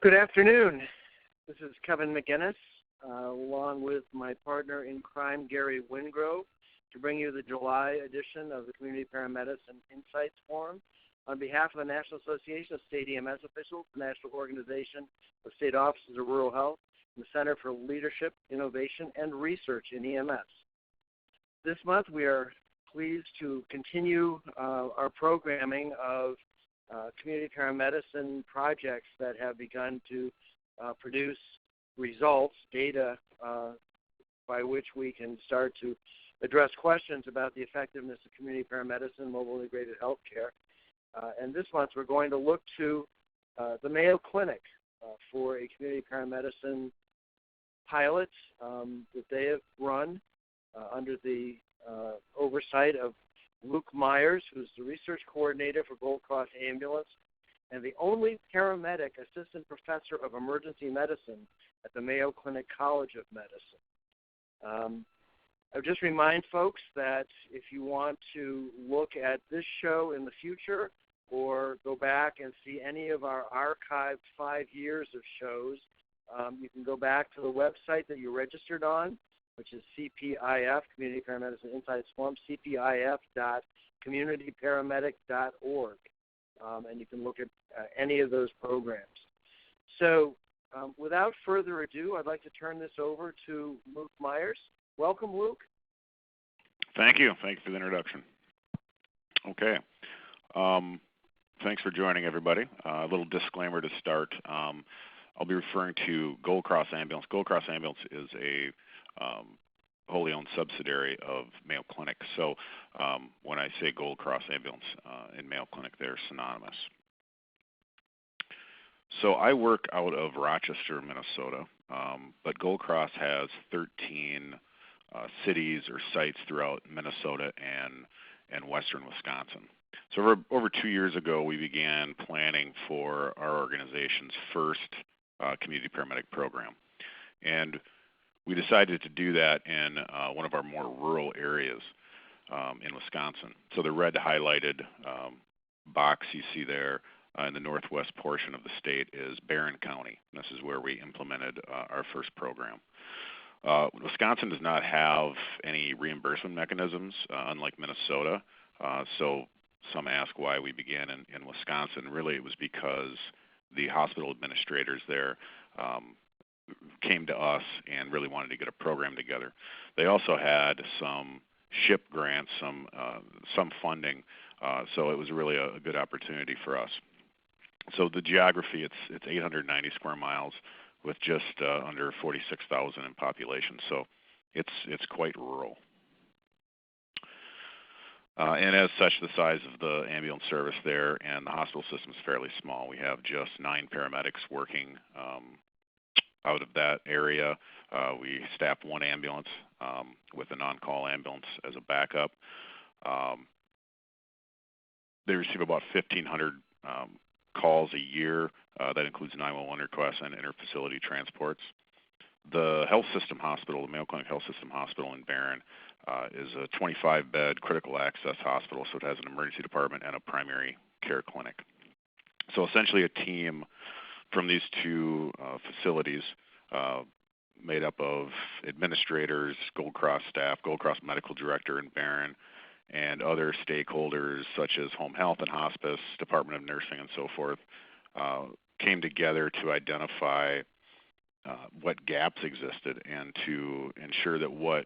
Good afternoon. This is Kevin McGinnis, along with my partner in crime, Gary Wingrove, to bring you the July edition of the Community Paramedicine Insights Forum on behalf of the National Association of State EMS Officials, the National Organization of State Offices of Rural Health, and the Center for Leadership, Innovation, and Research in EMS. This month, we are pleased to continue our programming of community paramedicine projects that have begun to produce results, data by which we can start to address questions about the effectiveness of community paramedicine, mobile integrated healthcare. And this month we're going to look to the Mayo Clinic for a community paramedicine pilot that they have run under the oversight of Luke Myers, who's the research coordinator for Gold Cross Ambulance and the only paramedic assistant professor of emergency medicine at the Mayo Clinic College of Medicine. I would just remind folks that if you want to look at this show in the future or go back and see any of our archived 5 years of shows, you can go back to the website that you registered on, which is CPIF, Community Paramedicine Insights Forum, cpif.communityparamedic.org, and you can look at any of those programs. So without further ado, I'd like to turn this over to Luke Myers. Welcome, Luke. Thank you. Thank you for the introduction. Okay. Thanks for joining, everybody. A little disclaimer to start. I'll be referring to Gold Cross Ambulance. Gold Cross Ambulance is a wholly owned subsidiary of Mayo Clinic. So when I say Gold Cross Ambulance and Mayo Clinic, they're synonymous. So I work out of Rochester, Minnesota, but Gold Cross has 13 cities or sites throughout Minnesota and western Wisconsin. So over 2 years ago, we began planning for our organization's first community paramedic program. And we decided to do that in one of our more rural areas in Wisconsin. So the red highlighted box you see there in the northwest portion of the state is Barron County. This is where we implemented our first program. Wisconsin does not have any reimbursement mechanisms, unlike Minnesota. So some ask why we began in Wisconsin. Really, it was because the hospital administrators there came to us and really wanted to get a program together. They also had some SHIP grants, some funding, so it was really a good opportunity for us. So the geography, it's 890 square miles with just under 46,000 in population, so it's quite rural. And as such, the size of the ambulance service there and the hospital system is fairly small. We have just 9 paramedics working out of that area. We staff 1 ambulance with a on-call ambulance as a backup. They receive about 1,500 calls a year. That includes 911 requests and interfacility transports. The health system hospital, the Mayo Clinic Health System Hospital in Barron, is a 25-bed critical access hospital, so it has an emergency department and a primary care clinic. So essentially a team from these 2 facilities made up of administrators, Gold Cross staff, Gold Cross medical director in Barron, and other stakeholders such as home health and hospice, Department of Nursing, and so forth, came together to identify what gaps existed and to ensure that what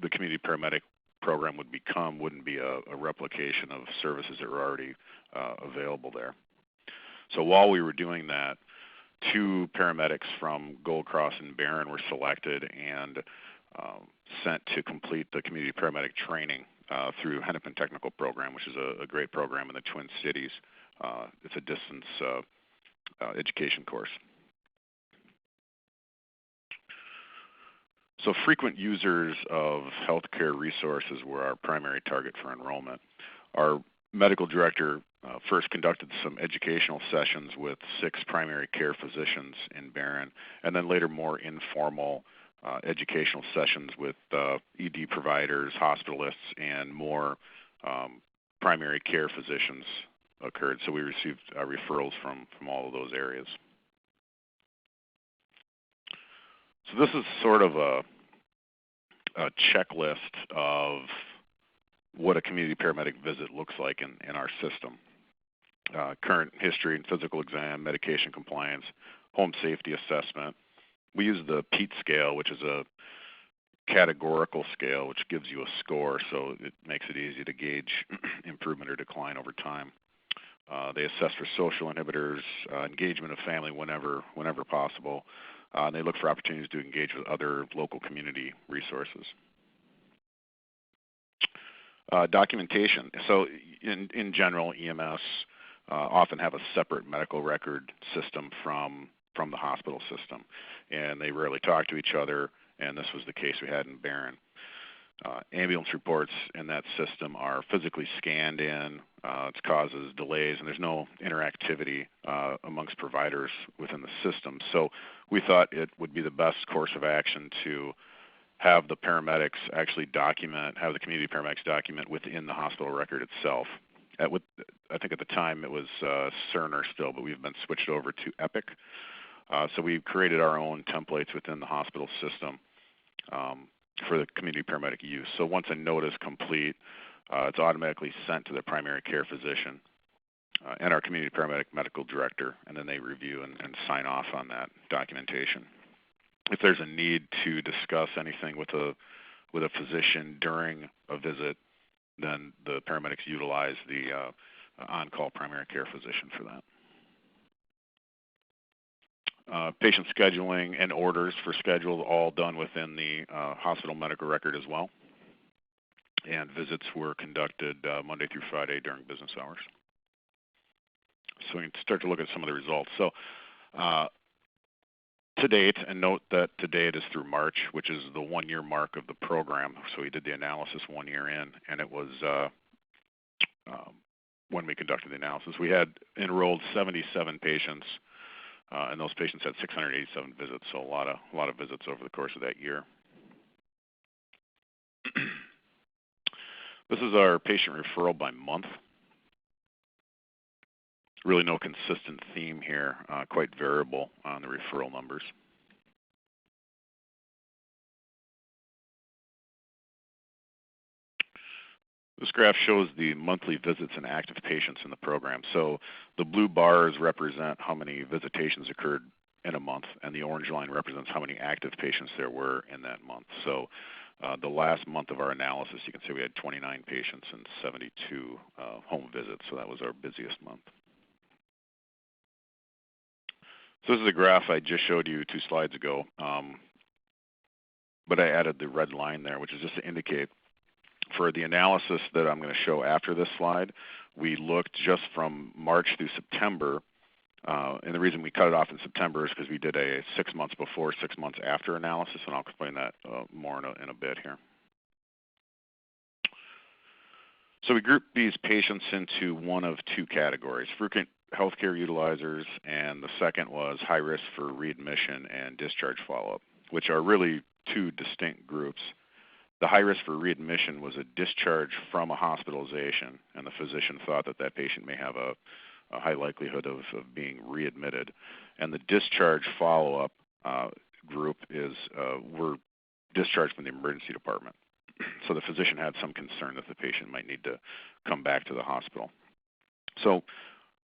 the community paramedic program would become wouldn't be a replication of services that were already available there. So while we were doing that, 2 paramedics from Gold Cross and Barron were selected and sent to complete the community paramedic training through Hennepin Technical Program, which is a great program in the Twin Cities. It's a distance education course. So frequent users of healthcare resources were our primary target for enrollment. Our medical director first conducted some educational sessions with 6 primary care physicians in Barron, and then later more informal educational sessions with ED providers, hospitalists, and more primary care physicians occurred. So we received referrals from all of those areas. So this is sort of a checklist of what a community paramedic visit looks like in our system. Current history and physical exam, medication compliance, home safety assessment. We use the PEAT scale, which is a categorical scale, which gives you a score, so it makes it easy to gauge improvement or decline over time. They assess for social inhibitors, engagement of family whenever possible. They look for opportunities to engage with other local community resources. Documentation. So in general, EMS often have a separate medical record system from the hospital system, and they rarely talk to each other, and this was the case we had in Barron. Ambulance reports in that system are physically scanned in. It causes delays, and there's no interactivity amongst providers within the system. So we thought it would be the best course of action to have the paramedics actually document, have the community paramedics document within the hospital record itself. I think at the time it was Cerner still, but we've been switched over to Epic. So we've created our own templates within the hospital system for the community paramedic use. So once a note is complete, it's automatically sent to the primary care physician and our community paramedic medical director, and then they review and sign off on that documentation. If there's a need to discuss anything with a physician during a visit, then the paramedics utilize the on-call primary care physician for that. Patient scheduling and orders for schedule all done within the hospital medical record as well. And visits were conducted Monday through Friday during business hours. So we can start to look at some of the results. So to date, and note that to date is through March, which is the 1-year mark of the program. So we did the analysis 1 year in, and it was when we conducted the analysis. We had enrolled 77 patients, and those patients had 687 visits, so a lot of visits over the course of that year. This is our patient referral by month. Really no consistent theme here, quite variable on the referral numbers. This graph shows the monthly visits and active patients in the program. So the blue bars represent how many visitations occurred in a month, and the orange line represents how many active patients there were in that month. So the last month of our analysis, you can see we had 29 patients and 72 home visits, so that was our busiest month. So this is a graph I just showed you 2 slides ago, but I added the red line there, which is just to indicate for the analysis that I'm going to show after this slide, we looked just from March through September, and the reason we cut it off in September is because we did a 6 months before, 6 months after analysis, and I'll explain that more in a bit here. So we grouped these patients into one of 2 categories: frequent healthcare utilizers, and the second was high risk for readmission and discharge follow-up, which are really 2 distinct groups. The high risk for readmission was a discharge from a hospitalization, and the physician thought that that patient may have a high likelihood of being readmitted. And the discharge follow-up group is were discharged from the emergency department. So the physician had some concern that the patient might need to come back to the hospital. So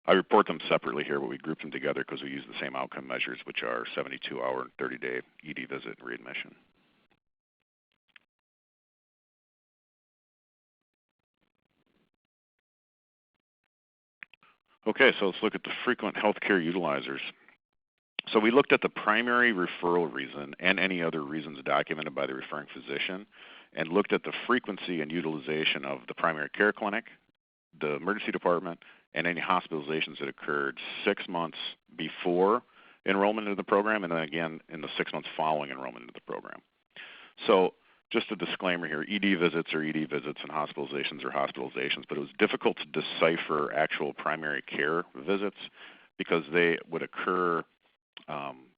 I report them separately here, but we group them together because we use the same outcome measures, which are 72-hour and 30-day ED visit and readmission. Okay, so let's look at the frequent healthcare utilizers. So we looked at the primary referral reason and any other reasons documented by the referring physician, and looked at the frequency and utilization of the primary care clinic, the emergency department, and any hospitalizations that occurred 6 months before enrollment into the program, and then again in the 6 months following enrollment into the program. So just a disclaimer here, ED visits are ED visits and hospitalizations are hospitalizations, but it was difficult to decipher actual primary care visits because they would occur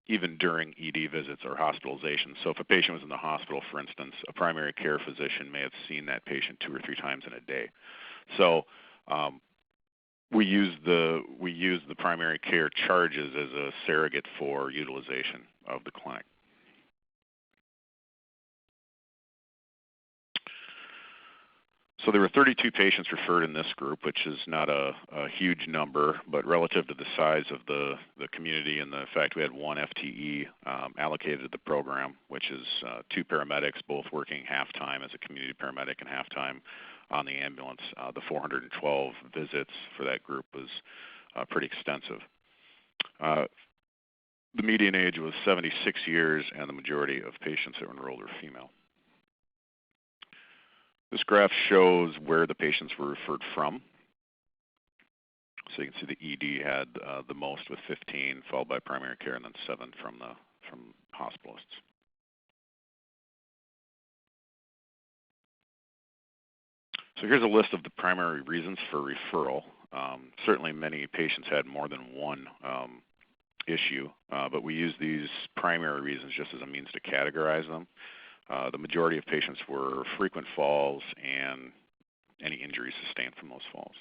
even during ED visits or hospitalizations. So if a patient was in the hospital, for instance, a primary care physician may have seen that patient 2 or 3 times in a day. So we use the primary care charges as a surrogate for utilization of the clinic. So there were 32 patients referred in this group, which is not a huge number, but relative to the size of the community and the fact we had one FTE allocated to the program, which is 2 paramedics, both working half-time as a community paramedic and half-time on the ambulance. The 412 visits for that group was pretty extensive. The median age was 76 years, and the majority of patients that were enrolled were female. This graph shows where the patients were referred from. So you can see the ED had the most with 15, followed by primary care, and then 7 from hospitalists. So here's a list of the primary reasons for referral. Certainly many patients had more than one issue, but we use these primary reasons just as a means to categorize them. The majority of patients were frequent falls and any injuries sustained from those falls.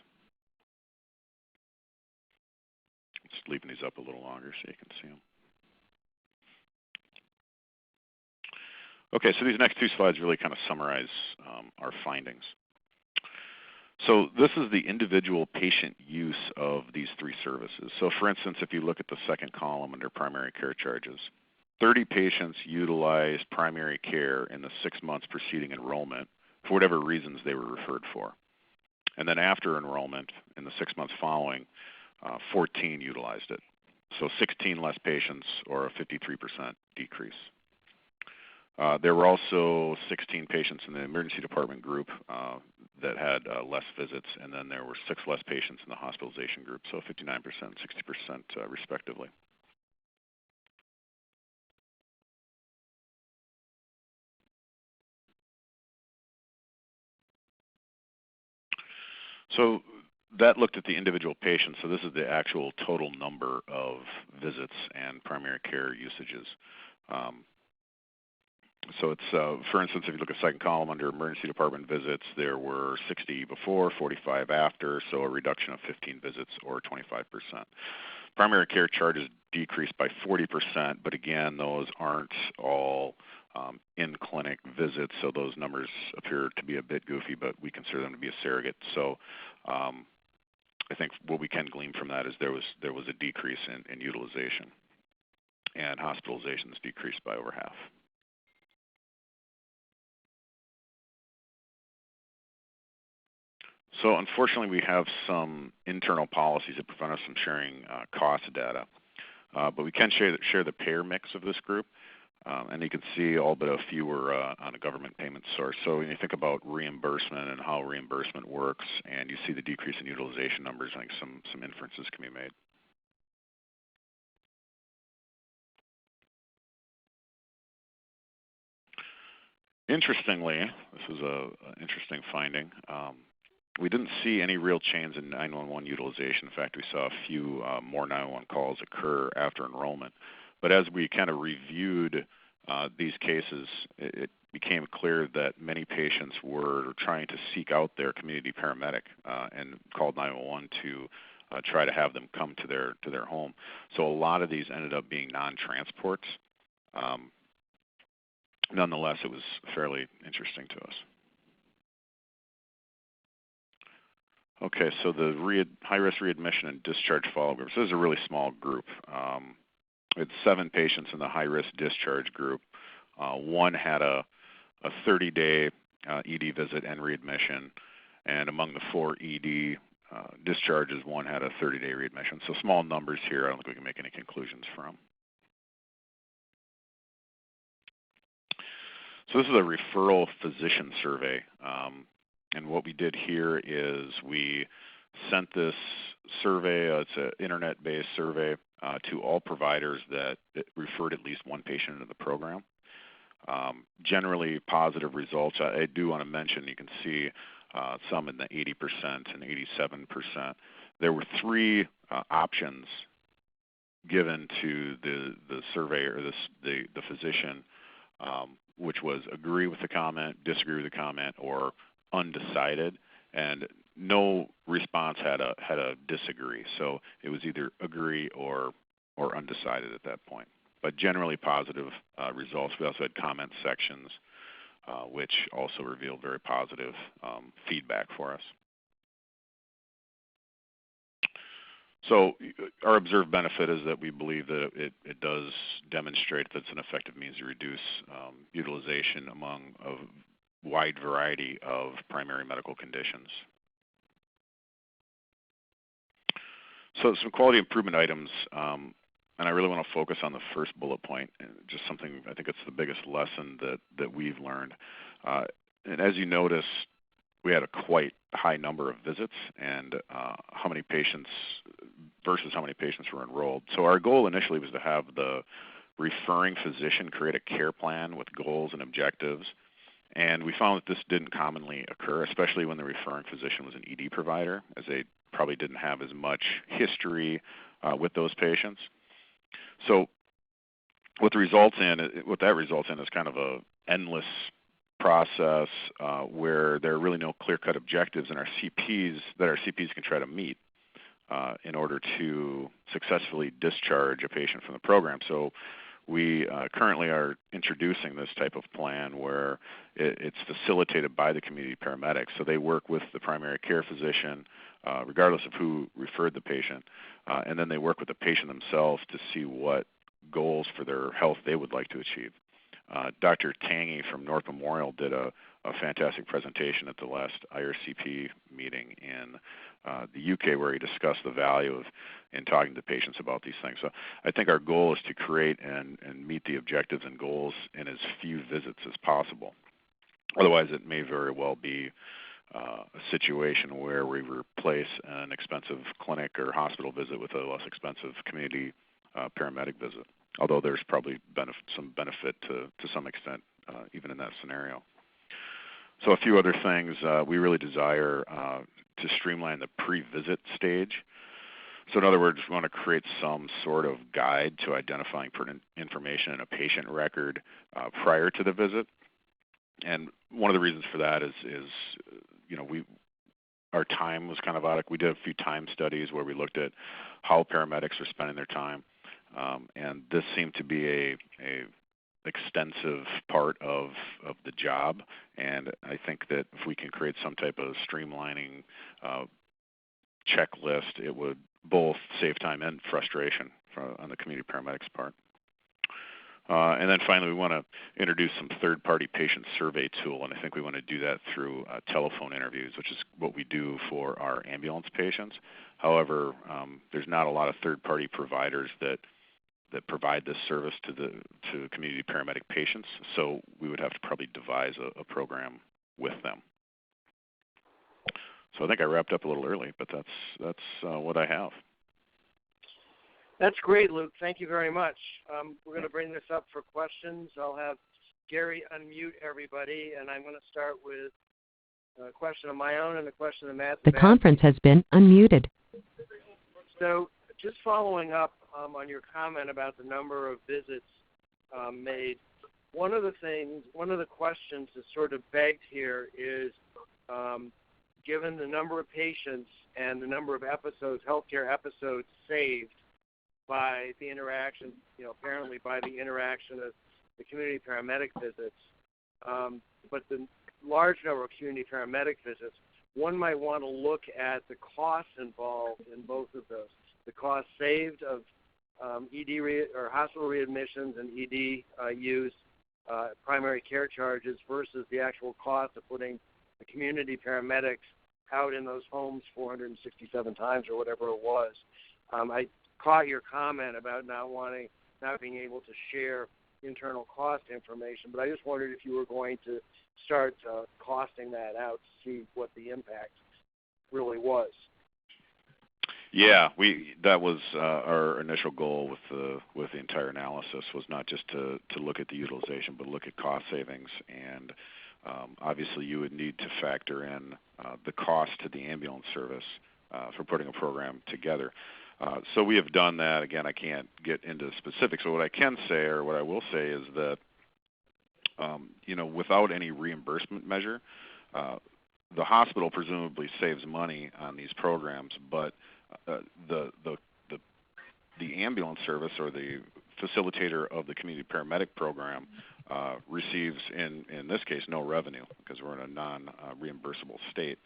Just leaving these up a little longer so you can see them. Okay, so these next 2 slides really kind of summarize our findings. So this is the individual patient use of these 3 services. So for instance, if you look at the second column under primary care charges, 30 patients utilized primary care in the 6 months preceding enrollment for whatever reasons they were referred for. And then after enrollment, in the 6 months following, 14 utilized it. So 16 less patients, or a 53% decrease. There were also 16 patients in the emergency department group that had less visits, and then there were 6 less patients in the hospitalization group, so 59% and 60% respectively. So that looked at the individual patients. So this is the actual total number of visits and primary care usages. So it's, for instance, if you look at the second column under emergency department visits, there were 60 before, 45 after, so a reduction of 15 visits or 25%. Primary care charges decreased by 40%, but again, those aren't all in-clinic visits, so those numbers appear to be a bit goofy, but we consider them to be a surrogate. So I think what we can glean from that is there was a decrease in utilization, and hospitalizations decreased by over half. So unfortunately, we have some internal policies that prevent us from sharing cost data, but we can share the payer mix of this group, and you can see all but a few were on a government payment source. So when you think about reimbursement and how reimbursement works, and you see the decrease in utilization numbers, I think some inferences can be made. Interestingly, this is an interesting finding. We didn't see any real change in 911 utilization. In fact, we saw a few more 911 calls occur after enrollment. But as we kind of reviewed these cases, it became clear that many patients were trying to seek out their community paramedic and called 911 to try to have them come to their home. So a lot of these ended up being non-transports. Nonetheless, it was fairly interesting to us. Okay, so the high-risk readmission and discharge follow-up groups. This is a really small group. It's 7 patients in the high-risk discharge group. One had a 30-day ED visit and readmission, and among the 4 ED discharges, one had a 30-day readmission. So small numbers here. I don't think we can make any conclusions from. So this is a referral physician survey. And what we did here is we sent this survey, it's an internet-based survey, to all providers that referred at least one patient into the program. Generally positive results. I do want to mention, you can see some in the 80% and 87%. There were 3 options given to the surveyor, or the physician, which was agree with the comment, disagree with the comment, or undecided, and no response had a disagree. So it was either agree or undecided at that point. But generally positive results. We also had comment sections which also revealed very positive feedback for us. So our observed benefit is that we believe that it does demonstrate that it's an effective means to reduce utilization among a wide variety of primary medical conditions. So some quality improvement items, and I really want to focus on the first bullet point, just something I think it's the biggest lesson that we've learned. And as you notice, we had a quite high number of visits and how many patients versus how many patients were enrolled. So our goal initially was to have the referring physician create a care plan with goals and objectives. And we found that this didn't commonly occur, especially when the referring physician was an ED provider, as they probably didn't have as much history with those patients. So what that results in is kind of a endless process where there are really no clear-cut objectives in our CPs that our CPs can try to meet in order to successfully discharge a patient from the program. So we currently are introducing this type of plan where it's facilitated by the community paramedics. So they work with the primary care physician, regardless of who referred the patient, and then they work with the patient themselves to see what goals for their health they would like to achieve. Dr. Tangy from North Memorial did a fantastic presentation at the last IRCP meeting in the UK, where he discussed the value of in talking to patients about these things. So I think our goal is to create and meet the objectives and goals in as few visits as possible. Otherwise, it may very well be a situation where we replace an expensive clinic or hospital visit with a less expensive community paramedic visit, although there's probably some benefit to some extent even in that scenario. So a few other things. We really desire to streamline the pre-visit stage. So in other words, we want to create some sort of guide to identifying pertinent information in a patient record prior to the visit. And one of the reasons for that is you know, our time was kind of out. We did a few time studies where we looked at how paramedics are spending their time. And this seemed to be a extensive part of the job, and I think that if we can create some type of streamlining checklist, it would both save time and frustration on the community paramedics' part. And then finally, we want to introduce some third-party patient survey tool, and I think we want to do that through telephone interviews, which is what we do for our ambulance patients. However, there's not a lot of third-party providers that provide this service to community paramedic patients, so we would have to probably devise a program with them. So I think I wrapped up a little early, but that's what I have. That's great, Luke. Thank you very much. We're going to bring this up for questions. I'll have Gary unmute everybody, and I'm going to start with a question of my own and a question of Matt. The conference has been unmuted. So just following up on your comment about the number of visits made, one of the questions that's sort of begged here is, given the number of patients and the number of episodes, healthcare episodes saved by the interaction, apparently by the interaction of the community paramedic visits, but the large number of community paramedic visits, one might want to look at the costs involved in both of those. The cost saved of ED or hospital readmissions and ED use, primary care charges versus the actual cost of putting the community paramedics out in those homes 467 times or whatever it was. I caught your comment about not being able to share internal cost information, but I just wondered if you were going to start costing that out to see what the impact really was. Yeah, that was our initial goal with the entire analysis, was not just to look at the utilization, but look at cost savings. And obviously, you would need to factor in the cost to the ambulance service for putting a program together. So we have done that. Again, I can't get into specifics. So what I can say, or what I will say, is that without any reimbursement measure, the hospital presumably saves money on these programs, but the ambulance service or the facilitator of the community paramedic program receives, in this case, no revenue because we're in a non-reimbursable state.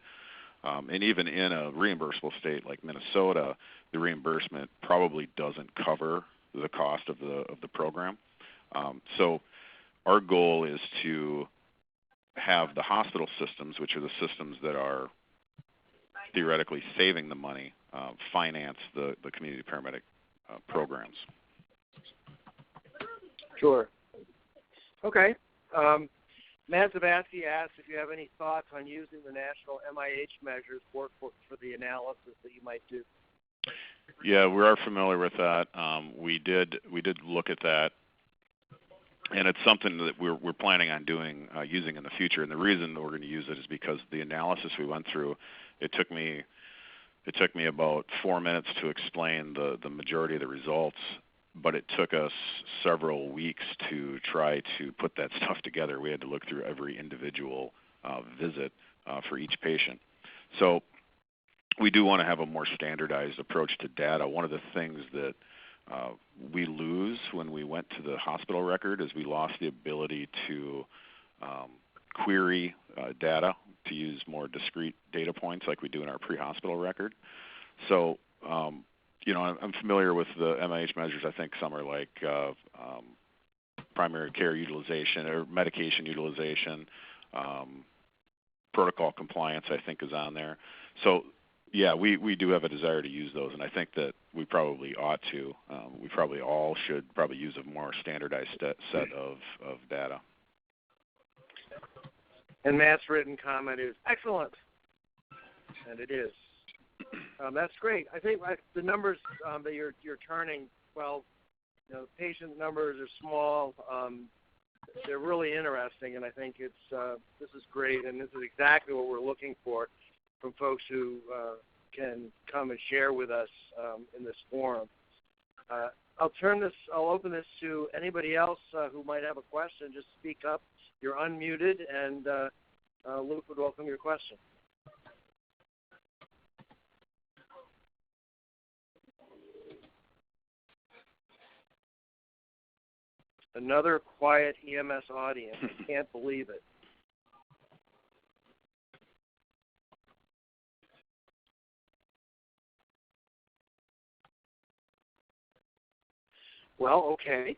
And even in a reimbursable state like Minnesota, the reimbursement probably doesn't cover the cost of the program. So our goal is to have the hospital systems, which are the systems that are theoretically saving the money, finance the community paramedic programs. Sure. Okay. Matt Zabatsky asked if you have any thoughts on using the national MIH measures for the analysis that you might do. Yeah, we are familiar with that. We did look at that, and it's something that we're planning on doing, using in the future. And the reason that we're going to use it is because the analysis we went through, it took me about 4 minutes to explain the majority of the results, but it took us several weeks to try to put that stuff together. We had to look through every individual visit for each patient. So we do want to have a more standardized approach to data. One of the things that we lose when we went to the hospital record is we lost the ability to query data, to use more discrete data points like we do in our pre-hospital record. So, I'm familiar with the MIH measures. I think some are like primary care utilization or medication utilization, protocol compliance, I think, is on there. So, yeah, we do have a desire to use those, and I think that we probably ought to. We probably all should probably use a more standardized set of data. And Matt's written comment is excellent, and it is. That's great. I think the numbers that you're turning, well, patient numbers are small. They're really interesting, and I think this is great, and this is exactly what we're looking for from folks who can come and share with us in this forum. I'll open this to anybody else who might have a question. Just speak up. You're unmuted, and Luke would welcome your question. Another quiet EMS audience. I can't believe it. Well, okay.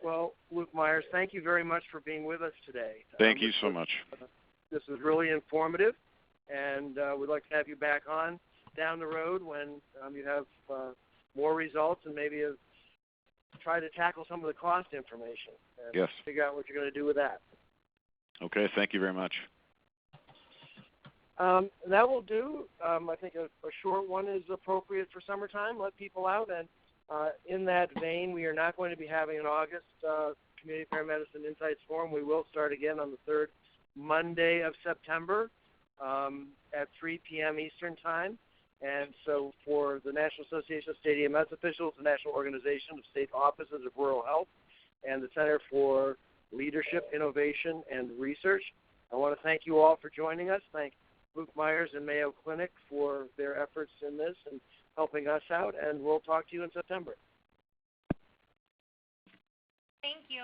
Well, Luke Myers, thank you very much for being with us today. Thank you so much. This was really informative, and we'd like to have you back on down the road when you have more results and maybe try to tackle some of the cost information and yes. figure out what you're going to do with that. Okay, thank you very much. That will do. I think a short one is appropriate for summertime. Let people out. And in that vein, we are not going to be having an August Community Paramedicine Insights Forum. We will start again on the third Monday of September at 3 p.m. Eastern Time. And so for the National Association of State EMS Officials, the National Organization of State Offices of Rural Health, and the Center for Leadership, Innovation, and Research, I want to thank you all for joining us. Thank Luke Myers and Mayo Clinic for their efforts in this and helping us out, and we'll talk to you in September. Thank you.